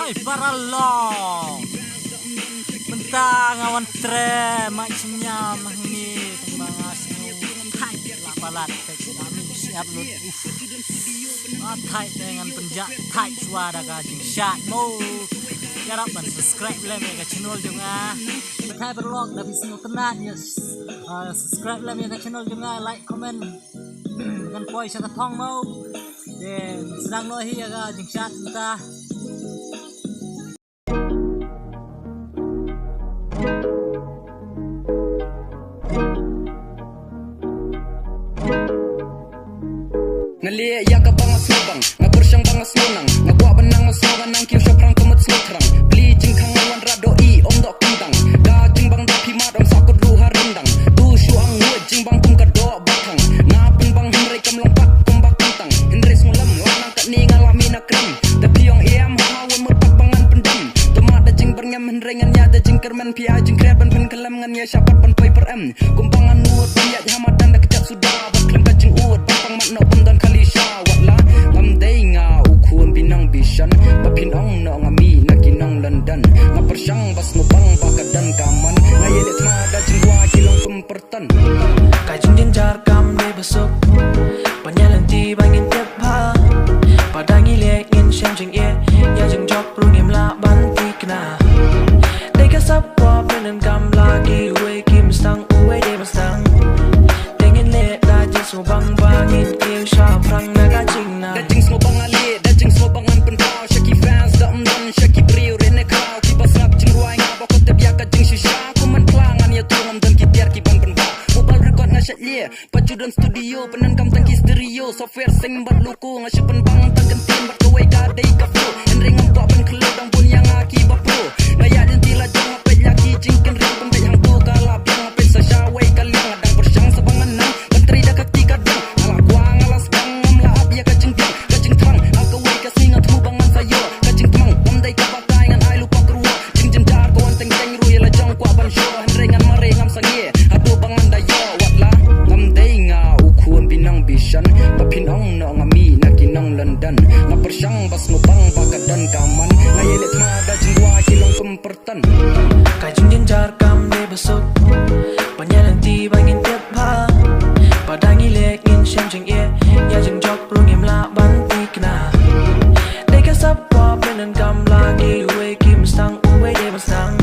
Hai para lo Bentang awan tre macamnya mahni tembangas hai lapalat kami siap lut thai dengan penjak thai suara gajing syat mo jarap ban subscribe le mega channel juga thai berlog dah bisnu tenat ya subscribe le mega channel juga like comment dengan poi sa thong mo de sedang lo hi ga jing syat entah Ngali ya ka bang asubang nga bersyang bang asunang nga kwa banang asugan nang kiu syap rang kemut snutrang beli jing kang wan rado i om dok kintang ga jing bang da pimat om sakut lu harendang tu syu ang wo jing bang kum ka do batang na pen bang himre kam lompat kumbak kintang hindre smulam lanang ka ni ngalami na kram tapi yong iam hawan mut pak bangan pendam tomat da jing berngam hindre ngan ya da jing kerman pi a jing krep ban pen kelam ngan ya syapat ban poi per em kumbangan nuot ya hamadan da kecap sudah ban klem ka jing uot bang mat no dan Papin ong no ngami nakinong London Ngapersyang bas ngubang bakadan kaman Ngayelit mada jingwa kilong pempertan Kajing dinjar kam de besok Panyalan ti bangin tiap ha Padang ilek ngin syam jing ye Ya jing jok rungim la banti kena Day kasap wa penen kam lagi Uwe kim stang uwe de mastang Tengin le da jing subang bangin Kiel syap rang na gajing na Dajing subang ali dajing subang an pentau Shaki fans da umdan shaki priu rene kau Kipas rap jing ruai ngabak ko tebia ka jing shisha Kuman pelangan ya tuang dan kipiar kipan penba Mobile record na syat lie Baju dan studio penan kam tangki stereo Software sing bat luku ngasyupan bang tangkentin bat kawai kadai ka flow Enring ngambak pen kelo dang pun yang aki bapro Naya dan tila jang ngapet yaki jingken ring pembek hang tu kalap yang ngapet sa syawai kaliang Adang persyang sabangan nang Bantri dah kaki kadang Alah kuang alas bang ngamla ab ya kajing tiang Kajing terang akawai kasingat hubangan sayo Kajing temang lamdai kabakai ngan ai lupa keruak Jing jenjar kawan teng-teng rui la jang kwa ban show Henrengan mare ngam sangie Hadu bangan dayo watlah Ngamdai nga ukun binang bishan Papin ong no ngami nakinang London Ngapersyang bas ngubang bakadan kaman Ngayelit mada jingwa kilong kempertan Kajing dinjar kam de besok Panyalan ti bangin tiap ha Padang ilek ngin syam jing ye Ya jing jok rungim la banti kena Day kasap wa penen kam lagi Uwe kim stang uwe de mastang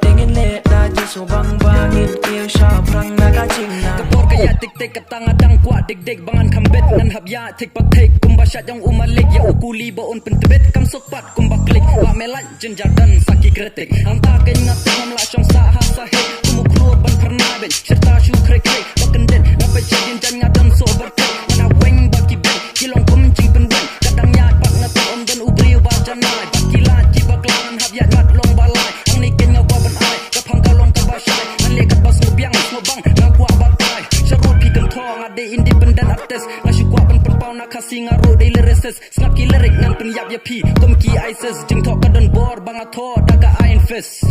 Tengin le da jing subang bangin Kiel syap rang na gajing na Kapor kaya tik-tik katang adang kuat dik-dik Bangan kambet nan habya tik pak-tik Kumbasyat yang umalik ya ukuli baon pentebet Kam sopat kumbaklik Wak melat jenjar dan saki kretik Anta kaya ngam la syong sah sahih Kumukruat ban pernah ben Serta syu krek-krek Bakendet ngapai jadin jan ngadam so bertek Mana weng bagi ben Kilong kumcing penwen Kadang nyat pak ngatak om dan ubri bajanai Bakilat jibak langan habya mat long balai Ang nikin ngawa ban ai Kapang kalong kabasyai Anlekat bas ngubiang ngubang ngakwa batai Syarut pigam thong ade independent artist Ngasyu kuat ban penpau nak kasih ngaruh day lyricist Snap ki lirik ngan penyap ya pi Kum ki ISIS Jing thok kadon bor bang athor daga iron fist